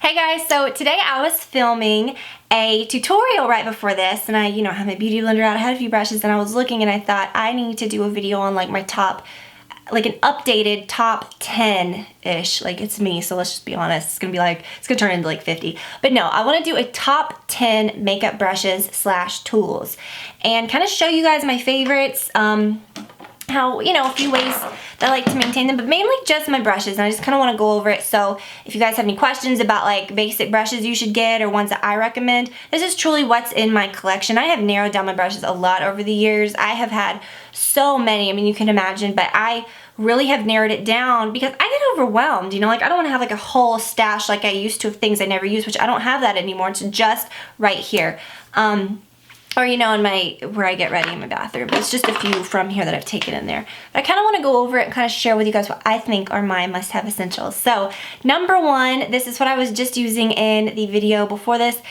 Hey guys, so today I was filming a tutorial right before this, and I, have my beauty blender out. I had a few brushes and I was looking and I thought I need to do a video on like my top, like an updated top 10-ish. Like it's me, so let's just be honest. It's gonna turn into like 50. But no, I wanna do a top 10 makeup brushes / tools and kind of show you guys my favorites. How, a few ways that I like to maintain them, but mainly just my brushes, and I just kind of want to go over it. So if you guys have any questions about like basic brushes you should get or ones that I recommend, this is truly what's in my collection. I have narrowed down my brushes a lot over the years. I have had so many, I mean, you can imagine, but I really have narrowed it down because I get overwhelmed, like I don't want to have like a whole stash like I used to of things I never use, which I don't have that anymore. It's just right here. Or in where I get ready in my bathroom. It's just a few from here that I've taken in there. But I kind of want to go over it and kind of share with you guys what I think are my must-have essentials. So, number one, this is what I was just using in the video before this.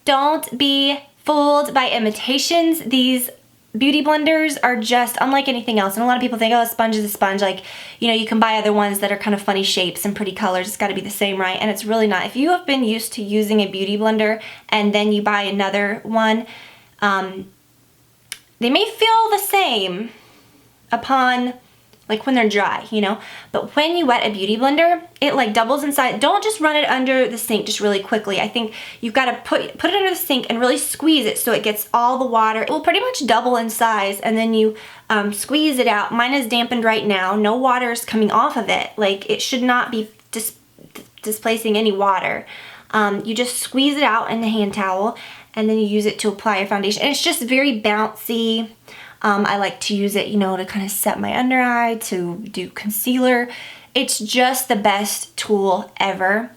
Don't be fooled by imitations. These beauty blenders are just unlike anything else. And a lot of people think, oh, a sponge is a sponge. Like, you can buy other ones that are kind of funny shapes and pretty colors. It's got to be the same, right? And it's really not. If you have been used to using a beauty blender and then you buy another one, they may feel the same upon, like when they're dry, but when you wet a beauty blender, it like doubles in size. Don't just run it under the sink just really quickly. I think you've got to put it under the sink and really squeeze it so it gets all the water. It will pretty much double in size, and then you squeeze it out. Mine is dampened right now. No water is coming off of it. Like, it should not be displacing any water. You just squeeze it out in the hand towel, and then you use it to apply your foundation. And it's just very bouncy. I like to use it, to kind of set my under eye, to do concealer. It's just the best tool ever.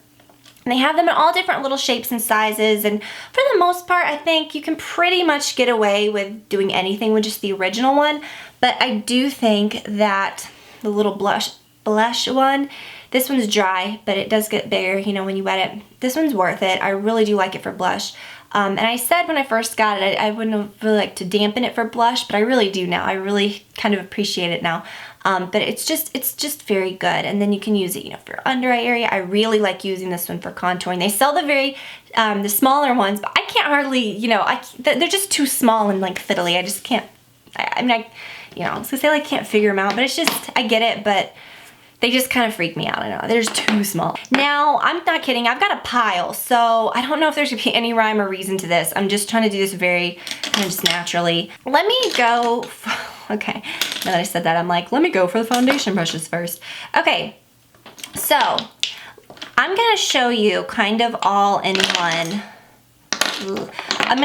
And they have them in all different little shapes and sizes, and for the most part, I think you can pretty much get away with doing anything with just the original one. But I do think that the little blush one, this one's dry, but it does get bigger, when you wet it. This one's worth it. I really do like it for blush. And I said when I first got it, I wouldn't have really liked to dampen it for blush, but I really do now. I really kind of appreciate it now. But it's just very good. And then you can use it, for your under eye area. I really like using this one for contouring. They sell the smaller ones, but I can't hardly, they're just too small and like fiddly. I just can't, I was gonna say I can't figure them out, but it's just, I get it, but they just kind of freak me out. I know, they're just too small. Now, I'm not kidding, I've got a pile, so I don't know if there's gonna be any rhyme or reason to this. I'm just trying to do this very kind of just naturally. Let me go, okay, now that I said that, I'm like, let me go for the foundation brushes first. Okay, so I'm gonna show you kind of all in one. I'm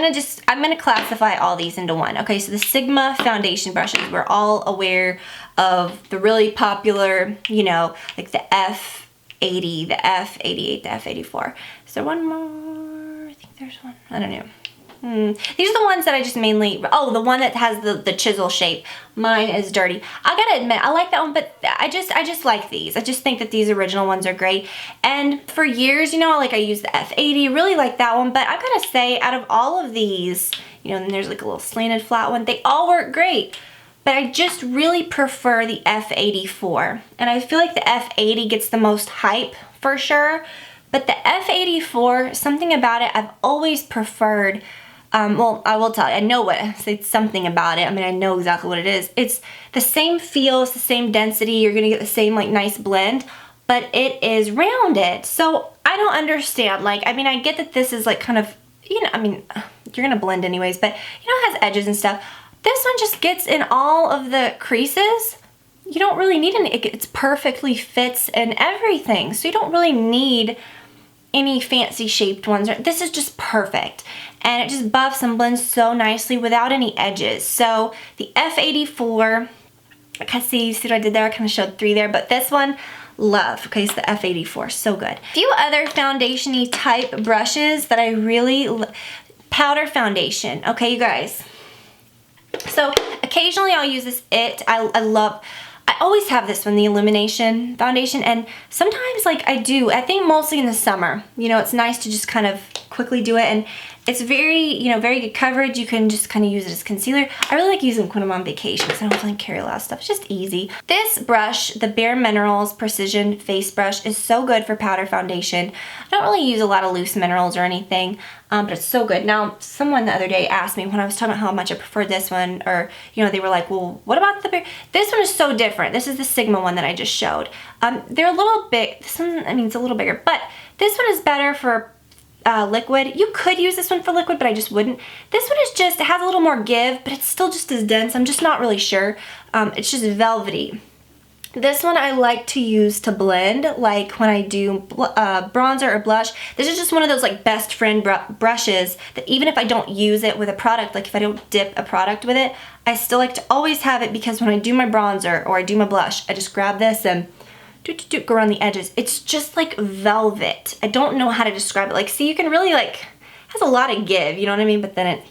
gonna classify all these into one. Okay, so the Sigma foundation brushes, we're all aware of the really popular, like the F80, the F88, the F84. Is there one more? I think there's one. I don't know. These are the ones that I just mainly, the one that has the chisel shape. Mine is dirty. I gotta admit, I like that one, but I just like these. I just think that these original ones are great. And for years, I used the F80, really like that one, but I gotta say, out of all of these, and there's like a little slanted flat one, they all work great. But I just really prefer the F84. And I feel like the F80 gets the most hype for sure. But the F84, something about it I've always preferred. Well, I will tell you, I know it's something about it. I mean, I know exactly what it is. It's the same feel, it's the same density. You're gonna get the same like nice blend, but it is rounded. So I don't understand. I get that this is like kind of, you're gonna blend anyways, but it has edges and stuff. This one just gets in all of the creases. You don't really need any, it's perfectly fits and everything. So you don't really need any fancy shaped ones. This is just perfect. And it just buffs and blends so nicely without any edges. So the F84, see what I did there? I kind of showed 3 there, but this one, love. Okay, it's the F84, so good. A few other foundation-y type brushes that I really, powder foundation. Okay, you guys. So occasionally I'll use this I always have this one, the Illumination foundation, and sometimes I think mostly in the summer, it's nice to just kind of quickly do it, and it's very, you know, very good coverage. You can just kind of use it as concealer. I really like using it when I'm on vacation because I don't really carry a lot of stuff. It's just easy. This brush, the Bare Minerals Precision Face Brush, is so good for powder foundation. I don't really use a lot of loose minerals or anything, but it's so good. Now, someone the other day asked me when I was talking about how much I preferred this one, or, you know, they were like, well, what about the Bare? This one is so different. This is the Sigma one that I just showed. They're a little big. This one, I mean, it's a little bigger, but this one is better for liquid. You could use this one for liquid, but I just wouldn't. This one is just, it has a little more give, but it's still just as dense. I'm just not really sure. It's just velvety. This one I like to use to blend, like when I do bronzer or blush. This is just one of those like best friend brushes that even if I don't use it with a product, like if I don't dip a product with it, I still like to always have it, because when I do my bronzer or I do my blush, I just grab this and go around the edges. It's just like velvet. I don't know how to describe it. Like, see, you can really like, has a lot of give, you know what I mean? But then it,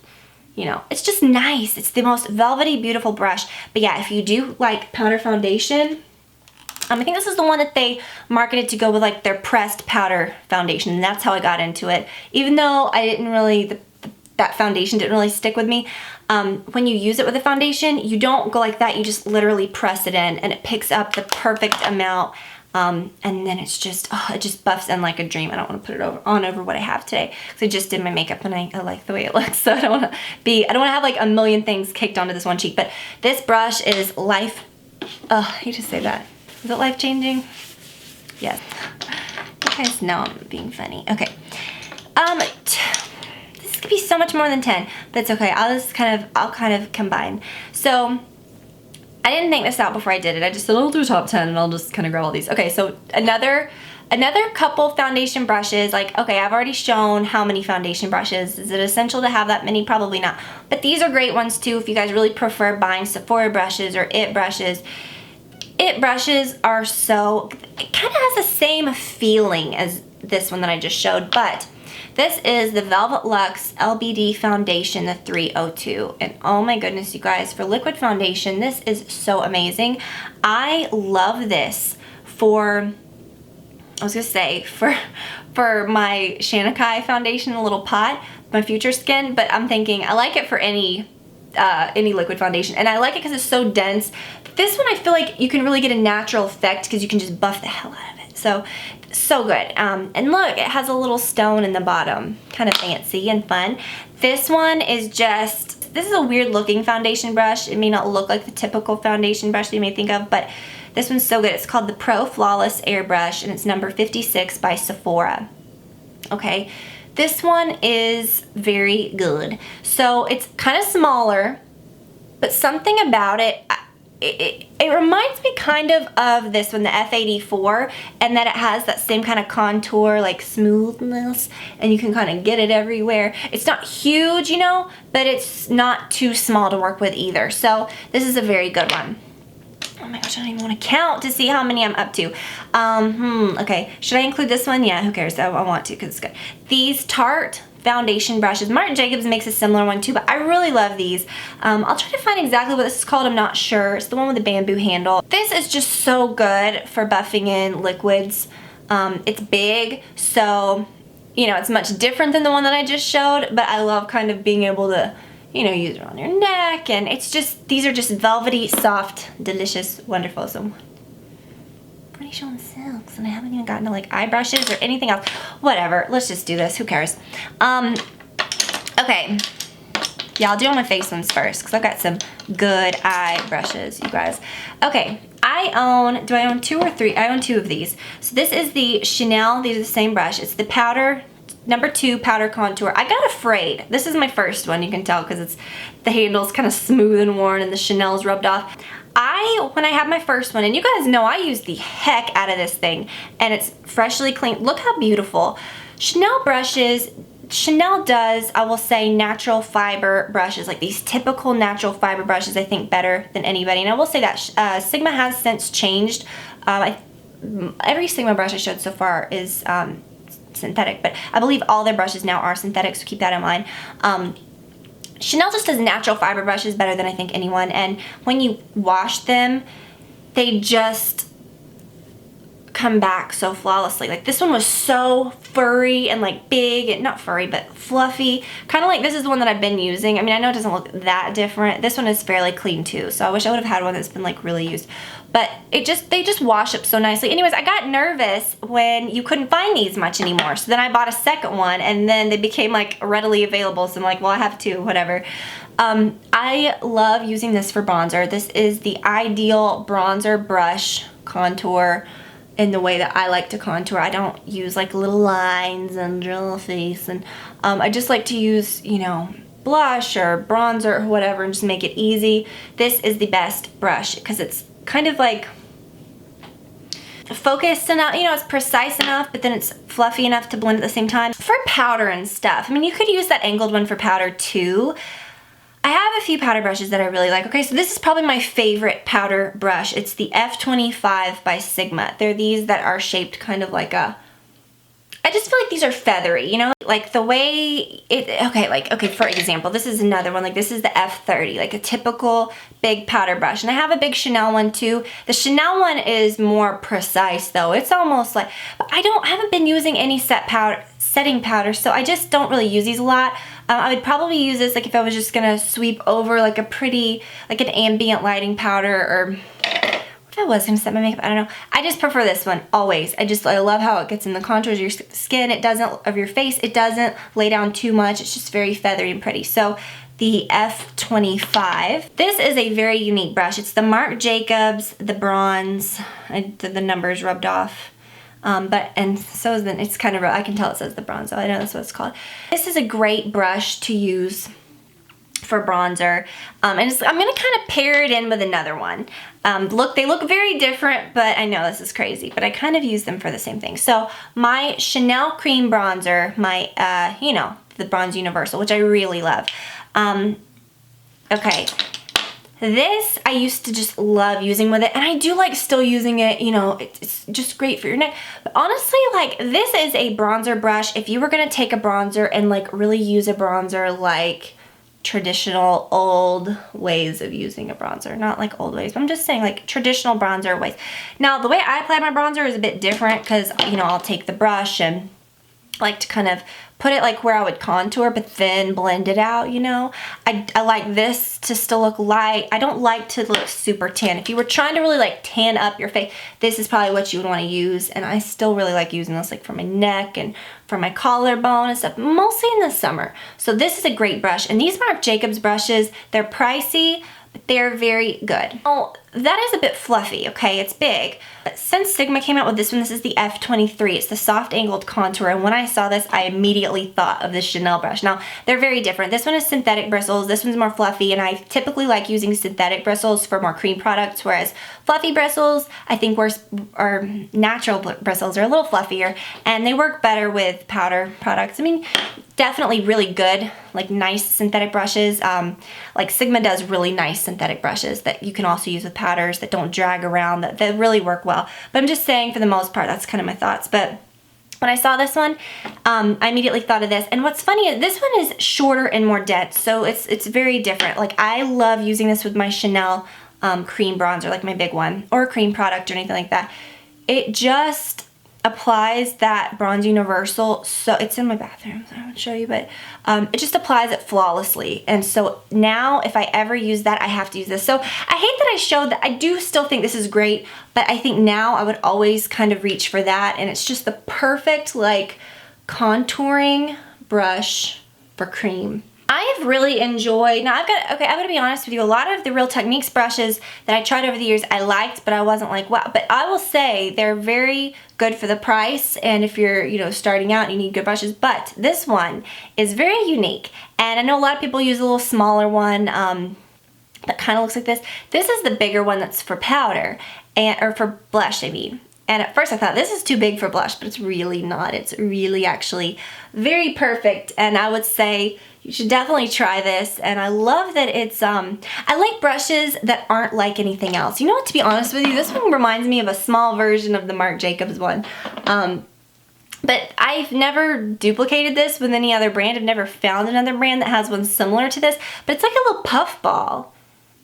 you know, it's just nice. It's the most velvety, beautiful brush. But yeah, if you do like powder foundation, I think this is the one that they marketed to go with like their pressed powder foundation, and that's how I got into it. Even though I didn't really, that foundation didn't really stick with me. When you use it with a foundation, you don't go like that. You just literally press it in, and it picks up the perfect amount. And then it's just, oh, it just buffs in like a dream. I don't want to put it over what I have today, because I just did my makeup and I like the way it looks. So I don't want to have like a million things caked onto this one cheek. But this brush is life. Oh, you just say that. Is it life-changing? Yes. You guys know I'm being funny. Okay. This could be so much more than 10, but it's okay. I'll kind of combine. So I didn't think this out before I did it. I just said I'll do a top 10 and I'll just kind of grab all these. Okay, so another couple foundation brushes. Like, okay, I've already shown how many foundation brushes. Is it essential to have that many? Probably not. But these are great ones too if you guys really prefer buying Sephora brushes or IT brushes. IT brushes are so, it kind of has the same feeling as this one that I just showed, but this is the Velvet Luxe LBD Foundation, the 302. And oh my goodness, you guys, for liquid foundation, this is so amazing. I love this for, I was gonna say, for my Shanakai foundation, a little pot, my Future Skin, but I'm thinking I like it for any liquid foundation, and I like it because it's so dense. This one I feel like you can really get a natural effect because you can just buff the hell out of it. So good. And look, it has a little stone in the bottom, kind of fancy and fun. This one is just, this is a weird looking foundation brush. It may not look like the typical foundation brush that you may think of, but this one's so good. It's called the Pro Flawless Airbrush, and it's number 56 by Sephora. Okay. This one is very good. So it's kind of smaller, but something about it, it reminds me kind of this one, the F84, and that it has that same kind of contour, like smoothness, and you can kind of get it everywhere. It's not huge, you know, but it's not too small to work with either. So this is a very good one. Oh my gosh, I don't even want to count to see how many I'm up to. Okay, should I include this one? Yeah, who cares? I want to because it's good. These Tarte foundation brushes. Marc Jacobs makes a similar one too, but I really love these. I'll try to find exactly what this is called. I'm not sure. It's the one with the bamboo handle. This is just so good for buffing in liquids. It's big, so, you know, it's much different than the one that I just showed, but I love kind of being able to, you know, use it on your neck, and it's just, these are just velvety, soft, delicious, wonderful. So I'm already showing silks, and I haven't even gotten to like eye brushes or anything else. Whatever, let's just do this, who cares? Okay, yeah, I'll do all my face ones first, because I've got some good eye brushes, you guys. Okay, do I own 2 or 3? I own 2 of these. So this is the Chanel, these are the same brush. It's the powder, number 2 powder contour. I got afraid. This is my first one, you can tell, because it's, the handle's kind of smooth and worn and the Chanel's rubbed off. When I had my first one, and you guys know I use the heck out of this thing, and it's freshly clean. Look how beautiful. Chanel brushes, Chanel does, I will say, natural fiber brushes, like these typical natural fiber brushes, I think better than anybody. And I will say that Sigma has since changed. Every Sigma brush I showed so far is synthetic, but I believe all their brushes now are synthetic, so keep that in mind. Chanel just does natural fiber brushes better than I think anyone, and when you wash them, they just come back so flawlessly. Like this one was so furry and like big, and not furry, but fluffy. Kind of like this is the one that I've been using. I mean, I know it doesn't look that different. This one is fairly clean too, so I wish I would have had one that's been like really used. But they just wash up so nicely. Anyways, I got nervous when you couldn't find these much anymore. So then I bought a second one, and then they became like readily available. So I'm like, well, I have two, whatever. I love using this for bronzer. This is the ideal bronzer brush contour in the way that I like to contour. I don't use like little lines and draw a face, and I just like to use, you know, blush or bronzer or whatever, and just make it easy. This is the best brush because it's kind of like focused enough, you know, it's precise enough, but then it's fluffy enough to blend at the same time. For powder and stuff, I mean, you could use that angled one for powder too. I have a few powder brushes that I really like. Okay, so this is probably my favorite powder brush. It's the F25 by Sigma. They're these that are shaped kind of like a, I just feel like these are feathery, you know? Like the way okay, for example, this is another one. Like this is the F30, like a typical big powder brush. And I have a big Chanel one too. The Chanel one is more precise though. It's almost like, but I haven't been using any setting powder, so I just don't really use these a lot. I would probably use this like if I was just gonna sweep over like a pretty, like an ambient lighting powder, or if I was gonna set my makeup, I don't know. I just prefer this one always. I love how it gets in the contours of your skin. It doesn't, of your face, it doesn't lay down too much. It's just very feathery and pretty. So the F25. This is a very unique brush. It's the Marc Jacobs, the bronze. The numbers rubbed off. And so is it's kind of, I can tell it says the bronze, so I know that's what it's called. This is a great brush to use for bronzer. And I'm gonna kind of pair it in with another one. They look very different, but I know this is crazy, but I kind of use them for the same thing. So my Chanel Cream Bronzer, my, you know, the Bronze Universal, which I really love. Okay. This I used to just love using with it, and I do like still using it, you know, it's just great for your neck. But honestly, like, this is a bronzer brush. If you were gonna take a bronzer and like really use a bronzer like traditional old ways of using a bronzer, not like old ways, but I'm just saying like traditional bronzer ways. Now, the way I apply my bronzer is a bit different because, you know, I'll take the brush and like to kind of put it like where I would contour, but then blend it out, you know. I like this to still look light. I don't like to look super tan. If you were trying to really like tan up your face, this is probably what you would want to use. And I still really like using this like for my neck and for my collarbone and stuff, mostly in the summer. So this is a great brush. And these Marc Jacobs brushes, they're pricey, but they're very good. Oh, that is a bit fluffy, okay? It's big. But since Sigma came out with this one, this is the F23. It's the soft angled contour. And when I saw this, I immediately thought of the Chanel brush. Now, they're very different. This one is synthetic bristles. This one's more fluffy. And I typically like using synthetic bristles for more cream products, whereas fluffy bristles, I think are natural bristles are a little fluffier. And they work better with powder products. I mean, definitely really good, like nice synthetic brushes. Like Sigma does really nice synthetic brushes that you can also use with powders that don't drag around, that really work well. But I'm just saying, for the most part, that's kind of my thoughts. But when I saw this one, I immediately thought of this. And what's funny is this one is shorter and more dense, so it's very different. Like, I love using this with my Chanel cream bronzer, like my big one, or a cream product or anything like that. It just applies that Bronze Universal, so it's in my bathroom, so I won't show you, but it just applies it flawlessly. And so now if I ever use that, I have to use this. So I hate that I showed that. I do still think this is great, but I think now I would always kind of reach for that, and it's just the perfect like contouring brush for cream. I have really enjoyed, now I'm gonna be honest with you, a lot of the Real Techniques brushes that I tried over the years I liked, but I wasn't like, wow. But I will say they're very good for the price, and if you're, you know, starting out and you need good brushes. But this one is very unique, and I know a lot of people use a little smaller one that kind of looks like this. This is the bigger one that's for powder, or for blush, I mean. And at first I thought, this is too big for blush, but it's really not. It's really actually very perfect, and I would say you should definitely try this. And I love that it's, I like brushes that aren't like anything else. You know what, to be honest with you, this one reminds me of a small version of the Marc Jacobs one. But I've never duplicated this with any other brand. I've never found another brand that has one similar to this, but it's like a little puff ball.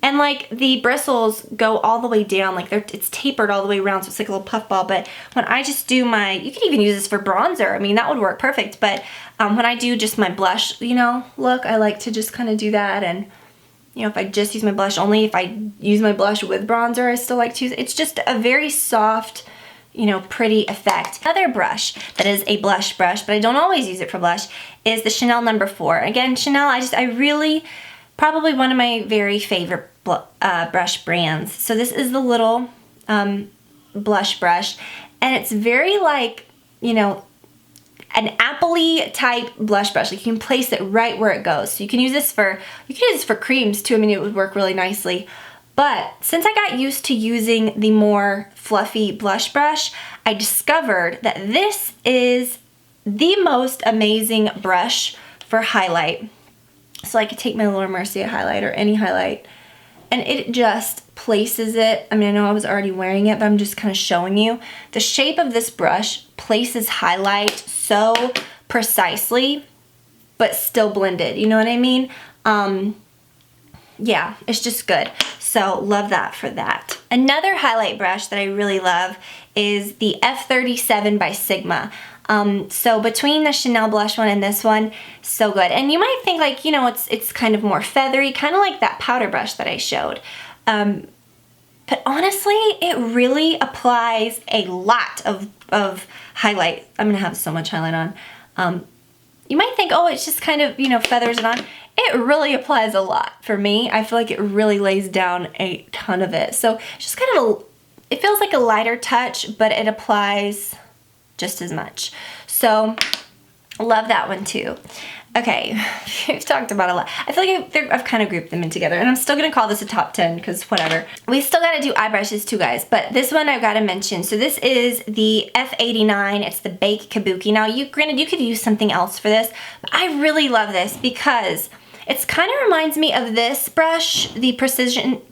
And like the bristles go all the way down, like it's tapered all the way around, so it's like a little puff ball. But when I just do my, you can even use this for bronzer. I mean, that would work perfect. But when I do just my blush, you know, look, I like to just kind of do that. And, you know, if I just use my blush only, if I use my blush with bronzer, I still like to use it. It's just a very soft, you know, pretty effect. Another brush that is a blush brush, but I don't always use it for blush, is the Chanel No. 4. Again, Chanel, I really, probably one of my very favorite brush brands. So this is the little blush brush, and it's very like, you know, an apple-y type blush brush. Like you can place it right where it goes. So you can use this for, creams too. I mean, it would work really nicely. But since I got used to using the more fluffy blush brush, I discovered that this is the most amazing brush for highlight. So I could take my Laura Mercier highlight or any highlight, and it just places it. I mean, I know I was already wearing it, but I'm just kind of showing you. The shape of this brush places highlight so precisely, but still blended. You know what I mean? Yeah, it's just good. So love that for that. Another highlight brush that I really love is the F37 by Sigma. So between the Chanel blush one and this one, so good. And you might think like, you know, it's kind of more feathery, kind of like that powder brush that I showed. But honestly, it really applies a lot of highlight. I'm gonna have so much highlight on. You might think, oh, it's just kind of, you know, feathers it on. It really applies a lot for me. I feel like it really lays down a ton of it. So it's just kind of it feels like a lighter touch, but it applies just as much. So love that one too. Okay, we've talked about a lot. I feel like I've kind of grouped them in together, and I'm still gonna call this a top 10 because whatever. We still gotta do eye brushes too, guys, but this one I've gotta mention. So this is the F89, it's the Bake Kabuki. Now, granted, you could use something else for this, but I really love this because it's kind of reminds me of this brush, the Precision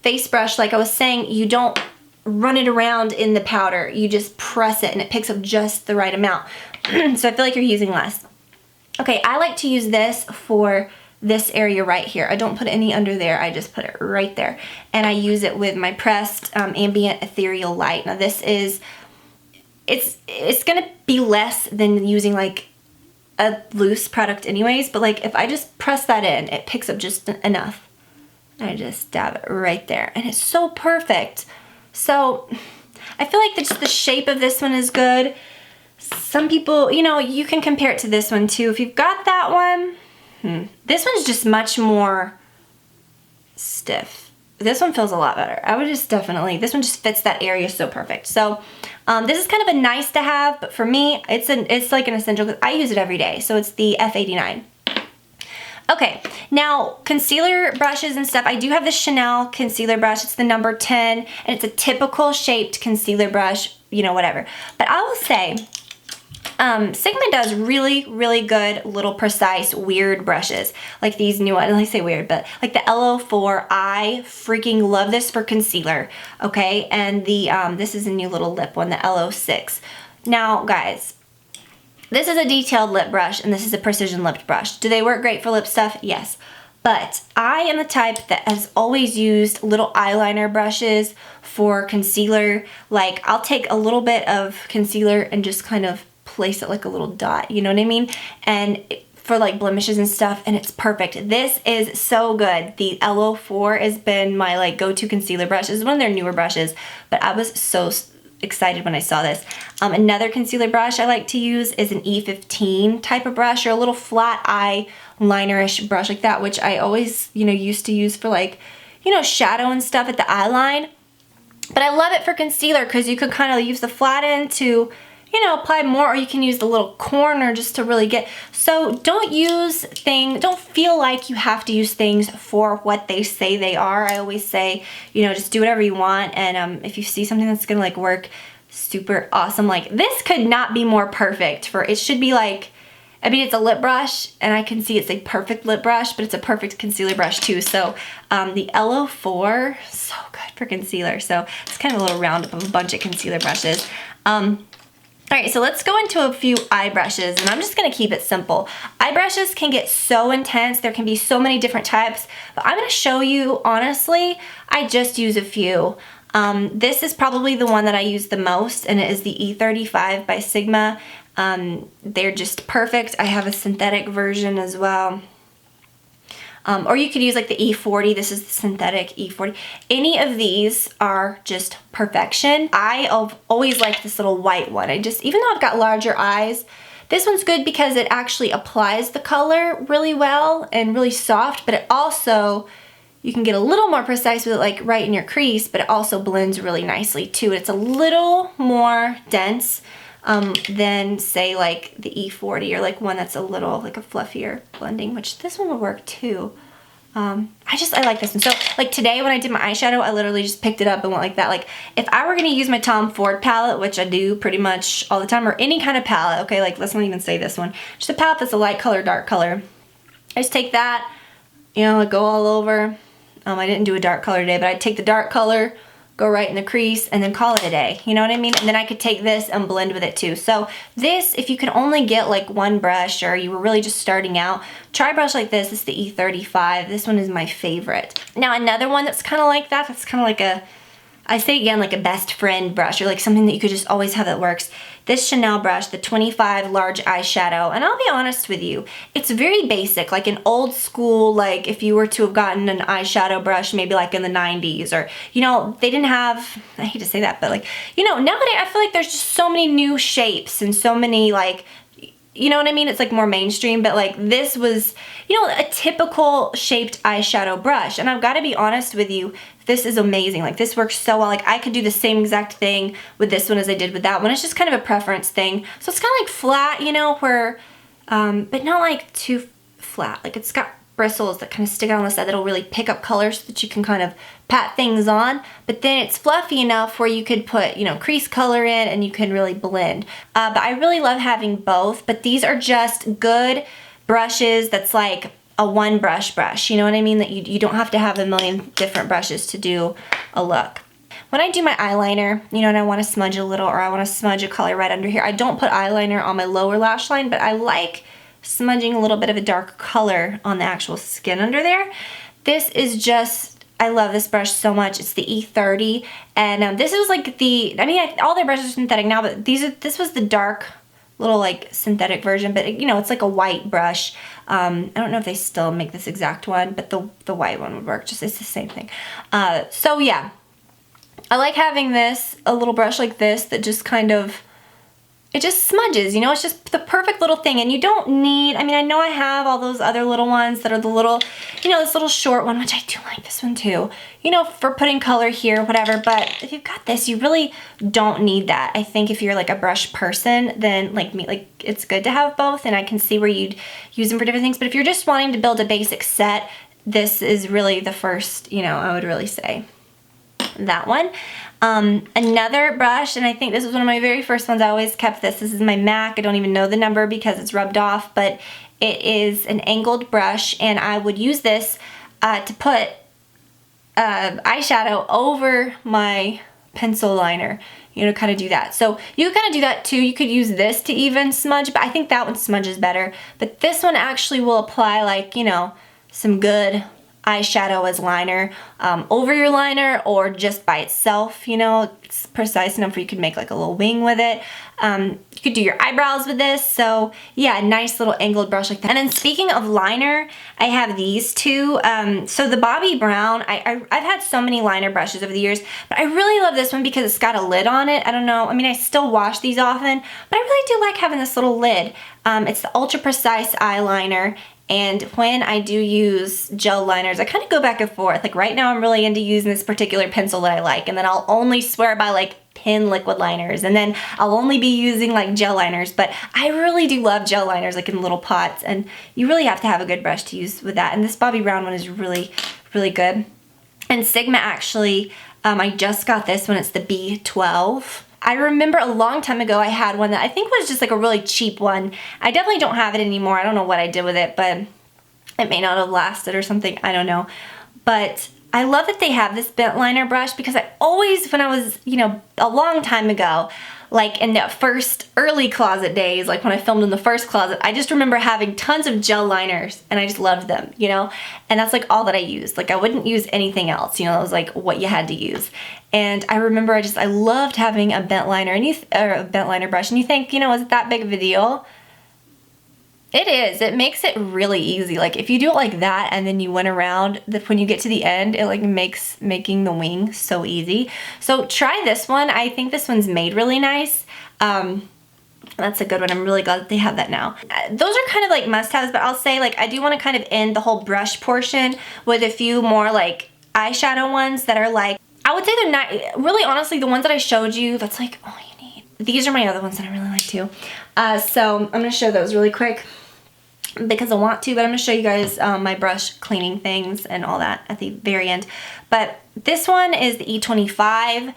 Face Brush. Like I was saying, you don't run it around in the powder, you just press it and it picks up just the right amount. So I feel like you're using less. Okay, I like to use this for this area right here. I don't put any under there, I just put it right there. And I use it with my pressed ambient ethereal light. Now this is, it's gonna be less than using like a loose product anyways, but like if I just press that in, it picks up just enough. I just dab it right there, and it's so perfect. So I feel like just the shape of this one is good. Some people, you know, you can compare it to this one too. If you've got that one, this one's just much more stiff. This one feels a lot better. I would just definitely, this one just fits that area so perfect. So this is kind of a nice to have, but for me, it's like an essential because I use it every day. So it's the F89. Okay, now concealer brushes and stuff. I do have the Chanel concealer brush. It's the number 10, and it's a typical shaped concealer brush, you know, whatever. But I will say, Sigma does really, really good little precise weird brushes. Like these new ones, I say weird, but like the LO4, I freaking love this for concealer, okay? And the this is a new little lip one, the LO6. Now, guys, this is a detailed lip brush, and this is a precision lipped brush. Do they work great for lip stuff? Yes. But I am the type that has always used little eyeliner brushes for concealer. Like, I'll take a little bit of concealer and just kind of place it like a little dot, you know what I mean? And for like blemishes and stuff, and it's perfect. This is so good. The LO4 has been my like go-to concealer brush. This is one of their newer brushes, but I was so excited when I saw this. Another concealer brush I like to use is an E15 type of brush, or a little flat eyeliner-ish brush like that, which I always, you know, used to use for like, you know, shadow and stuff at the eye line. But I love it for concealer because you could kind of use the flat end to, you know, apply more, or you can use the little corner just to really get. So don't feel like you have to use things for what they say they are. I always say, you know, just do whatever you want, and if you see something that's gonna like work super awesome, like this could not be more perfect for, it should be like, I mean, it's a lip brush, and I can see it's a perfect lip brush, but it's a perfect concealer brush too. So the LO4, so good for concealer. So it's kind of a little roundup of a bunch of concealer brushes. All right, so let's go into a few eye brushes, and I'm just gonna keep it simple. Eye brushes can get so intense. There can be so many different types, but I'm gonna show you, honestly, I just use a few. This is probably the one that I use the most, and it is the E35 by Sigma. They're just perfect. I have a synthetic version as well. Or you could use like the E40. This is the synthetic E40. Any of these are just perfection. I've always liked this little white one. Even though I've got larger eyes, this one's good because it actually applies the color really well and really soft, but it also, you can get a little more precise with it, like right in your crease, but it also blends really nicely too. It's a little more dense than say like the E40 or like one that's a little like a fluffier blending, which this one would work too. I like this one. So like today when I did my eyeshadow, I literally just picked it up and went like that. Like if I were gonna use my Tom Ford palette, which I do pretty much all the time, or any kind of palette, okay, like let's not even say this one, just a palette that's a light color, dark color. I just take that, you know, like go all over. I didn't do a dark color today, but I'd take the dark color, go right in the crease, and then call it a day. You know what I mean? And then I could take this and blend with it too. So this, if you can only get like one brush or you were really just starting out, try a brush like this. This is the E35. This one is my favorite. Now another one that's kind of like that, that's kind of like a, I say again, like a best friend brush or like something that you could just always have that works. This Chanel brush, the 25 large eyeshadow, and I'll be honest with you, it's very basic, like an old school, like if you were to have gotten an eyeshadow brush maybe like in the 90s, or, you know, they didn't have, I hate to say that, but like, you know, nowadays I feel like there's just so many new shapes and so many like, you know what I mean? It's like more mainstream, but like this was, you know, a typical shaped eyeshadow brush. And I've got to be honest with you, this is amazing. Like this works so well. Like I could do the same exact thing with this one as I did with that one. It's just kind of a preference thing. So it's kind of like flat, you know, where, but not like too flat. Like it's got bristles that kind of stick out on the side that'll really pick up colors so that you can kind of pat things on, but then it's fluffy enough where you could put, you know, crease color in and you can really blend. But I really love having both, but these are just good brushes that's like a one brush, you know what I mean? That you don't have to have a million different brushes to do a look. When I do my eyeliner, you know, and I want to smudge a little or I want to smudge a color right under here, I don't put eyeliner on my lower lash line, but I like smudging a little bit of a dark color on the actual skin under there. This is just, I love this brush so much. It's the E30, and this was like the, I mean, all their brushes are synthetic now, but this was the dark little like synthetic version, but you know, it's like a white brush. I don't know if they still make this exact one, but the white one would work, just it's the same thing. So yeah, I like having this, a little brush like this that just kind of, it just smudges, you know, it's just the perfect little thing. And you don't need, I mean, I know I have all those other little ones that are the little, you know, this little short one, which I do like this one too, you know, for putting color here, whatever. But if you've got this, you really don't need that. I think if you're like a brush person, then like me, like it's good to have both, and I can see where you'd use them for different things. But if you're just wanting to build a basic set, this is really the first, you know, I would really say that one. Another brush, and I think this was one of my very first ones. I always kept this. This is my MAC. I don't even know the number because it's rubbed off, but it is an angled brush, and I would use this to put eyeshadow over my pencil liner, you know, kind of do that. So you could kind of do that too. You could use this to even smudge, but I think that one smudges better. But this one actually will apply like, you know, some good eyeshadow as liner over your liner, or just by itself, you know, it's precise enough where you could make like a little wing with it. You could do your eyebrows with this. So yeah, a nice little angled brush like that. And then speaking of liner, I have these two. So the Bobbi Brown, I've had so many liner brushes over the years, but I really love this one because it's got a lid on it. I don't know, I mean, I still wash these often, but I really do like having this little lid. It's the Ultra Precise eyeliner. And when I do use gel liners, I kind of go back and forth. Like right now I'm really into using this particular pencil that I like, and then I'll only swear by like pen liquid liners, and then I'll only be using like gel liners. But I really do love gel liners, like in little pots, and you really have to have a good brush to use with that. And this Bobbi Brown one is really, really good. And Sigma actually, I just got this one. It's the B12. I remember a long time ago I had one that I think was just like a really cheap one. I definitely don't have it anymore. I don't know what I did with it, but it may not have lasted or something. I don't know. But I love that they have this bent liner brush, because I always, when I was, you know, a long time ago, like in the first early closet days, like when I filmed in the first closet, I just remember having tons of gel liners and I just loved them, you know? And that's like all that I used. Like I wouldn't use anything else, you know, it was like what you had to use. And I remember I loved having a bent liner or a bent liner brush, and you think, you know, is it that big of a deal? It is. It makes it really easy. Like if you do it like that and then you went around, when you get to the end, it like makes making the wing so easy. So try this one. I think this one's made really nice. That's a good one. I'm really glad that they have that now. Those are kind of like must-haves, but I'll say like I do want to kind of end the whole brush portion with a few more like eyeshadow ones that are like, I would say they're not, really honestly, the ones that I showed you, that's like all you need. These are my other ones that I really like too. So I'm going to show those really quick because I want to, but I'm going to show you guys my brush cleaning things and all that at the very end. But this one is the E25.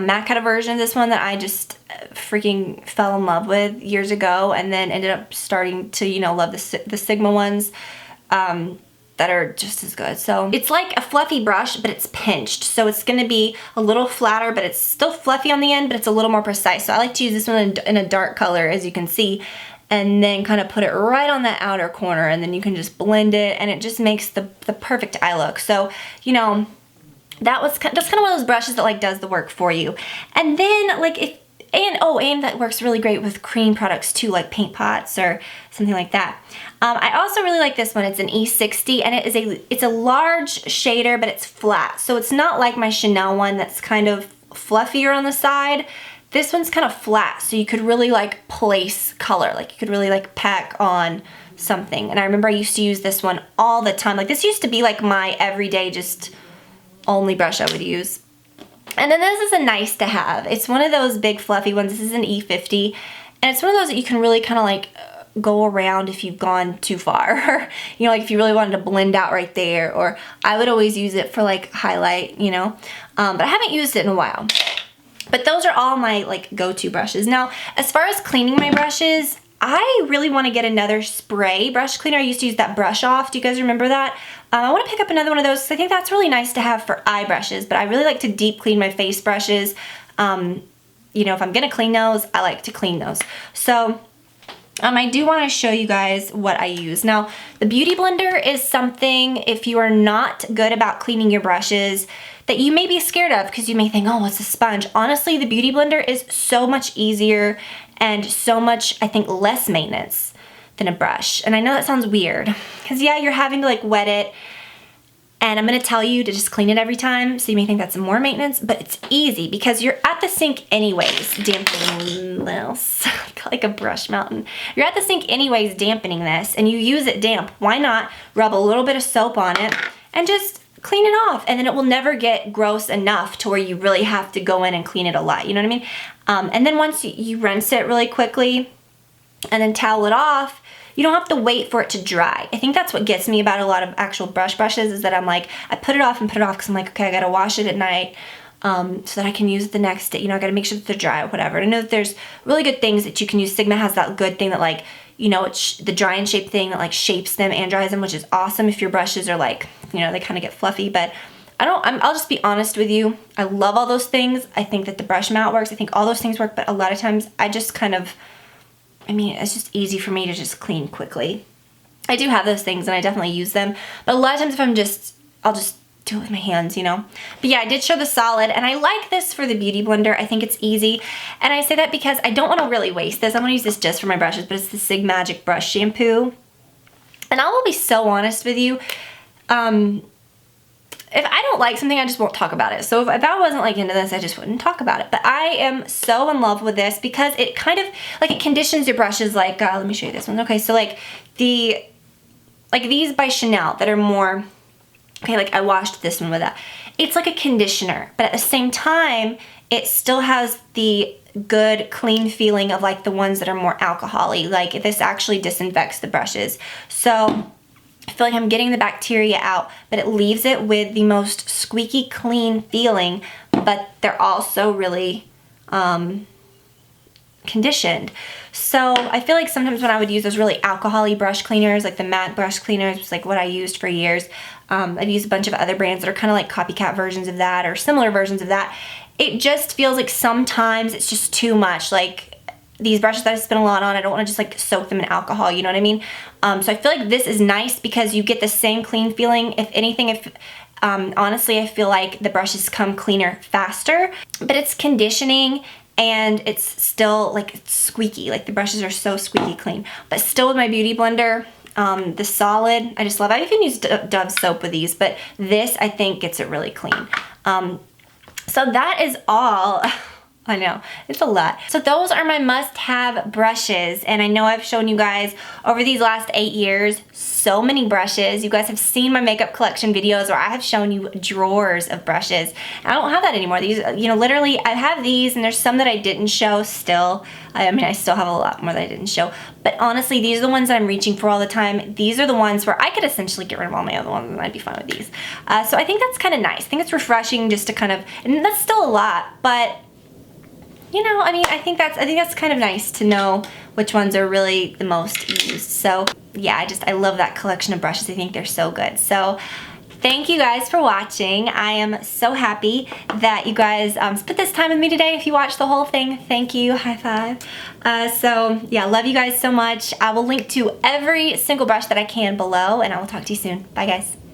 Mac had a version of this one that I just freaking fell in love with years ago, and then ended up starting to, you know, love the Sigma ones that are just as good. So it's like a fluffy brush, but it's pinched. So it's going to be a little flatter, but it's still fluffy on the end, but it's a little more precise. So I like to use this one in a dark color, as you can see, and then kind of put it right on that outer corner, and then you can just blend it, and it just makes the perfect eye look. So, you know, that's kind of one of those brushes that like does the work for you. And then like and that works really great with cream products too, like paint pots or something like that. I also really like this one. It's an E60, and it's a large shader, but it's flat. So it's not like my Chanel one that's kind of fluffier on the side. This one's kind of flat, so you could really like place color. Like you could really like pack on something. And I remember I used to use this one all the time. Like this used to be like my everyday just only brush I would use. And then this is a nice to have. It's one of those big fluffy ones. This is an E50, and it's one of those that you can really kind of like go around if you've gone too far. You know, like if you really wanted to blend out right there, or I would always use it for like highlight, you know, but I haven't used it in a while. But those are all my like go-to brushes. Now, as far as cleaning my brushes, I really want to get another spray brush cleaner. I used to use that Brush Off. Do you guys remember that? I want to pick up another one of those because I think that's really nice to have for eye brushes, but I really like to deep clean my face brushes. You know, if I'm going to clean those, I like to clean those. So I do want to show you guys what I use. Now, the Beauty Blender is something, if you are not good about cleaning your brushes, that you may be scared of because you may think, oh, it's a sponge. Honestly, the Beauty Blender is so much easier and so much, I think, less maintenance than a brush. And I know that sounds weird because, yeah, you're having to like wet it, and I'm going to tell you to just clean it every time, so you may think that's more maintenance, but it's easy because you're at the sink anyways, dampening this, like a brush mountain. You're at the sink anyways dampening this, and you use it damp. Why not rub a little bit of soap on it and just clean it off, and then it will never get gross enough to where you really have to go in and clean it a lot, you know what I mean? And then once you rinse it really quickly and then towel it off, you don't have to wait for it to dry. I think that's what gets me about a lot of actual brushes is that I'm like, I put it off because I'm like, okay, I gotta wash it at night so that I can use it the next day. You know, I gotta make sure that they're dry or whatever. And I know that there's really good things that you can use. Sigma has that good thing that like, you know, it's the dry and shape thing that like shapes them and dries them, which is awesome if your brushes are like, you know, they kind of get fluffy. But I'll just be honest with you. I love all those things. I think that the brush mount works. I think all those things work, but a lot of times I just kind of, I mean, it's just easy for me to just clean quickly. I do have those things and I definitely use them, but a lot of times if I'll just do it with my hands, you know. But yeah, I did show the solid, and I like this for the Beauty Blender. I think it's easy, and I say that because I don't want to really waste this. I'm going to use this just for my brushes, but it's the Sig Magic Brush Shampoo. And I will be so honest with you, if I don't like something, I just won't talk about it. So if I wasn't like into this, I just wouldn't talk about it. But I am so in love with this because it kind of, like it conditions your brushes like, let me show you this one. Okay, so like these by Chanel that are more, okay, like I washed this one with that. It's like a conditioner, but at the same time, it still has the good, clean feeling of like the ones that are more alcohol-y. Like this actually disinfects the brushes. So I feel like I'm getting the bacteria out, but it leaves it with the most squeaky clean feeling, but they're also really conditioned. So I feel like sometimes when I would use those really alcohol-y brush cleaners, like the matte brush cleaners, was like what I used for years. I've used a bunch of other brands that are kind of like copycat versions of that or similar versions of that. it just feels like sometimes it's just too much. Like these brushes that I spend a lot on, I don't want to just like soak them in alcohol, you know what I mean? So I feel like this is nice because you get the same clean feeling. If anything, honestly, I feel like the brushes come cleaner faster, but it's conditioning and it's still like it's squeaky. Like the brushes are so squeaky clean. But still with my Beauty Blender, the solid, I just love it. I even use Dove soap with these, but this I think gets it really clean. So that is all. I know, it's a lot. So those are my must-have brushes, and I know I've shown you guys over these last 8 years so many brushes. You guys have seen my makeup collection videos where I have shown you drawers of brushes. I don't have that anymore. These, you know, literally I have these, and there's some that I didn't show still. I mean, I still have a lot more that I didn't show, but honestly, these are the ones that I'm reaching for all the time. These are the ones where I could essentially get rid of all my other ones and I'd be fine with these. So I think that's kind of nice. I think it's refreshing just to kind of, and that's still a lot, but you know, I mean, I think that's kind of nice to know which ones are really the most used. So yeah, I love that collection of brushes. I think they're so good. So thank you guys for watching. I am so happy that you guys spent this time with me today. If you watched the whole thing, thank you, high five. So yeah, love you guys so much. I will link to every single brush that I can below, and I will talk to you soon. Bye guys.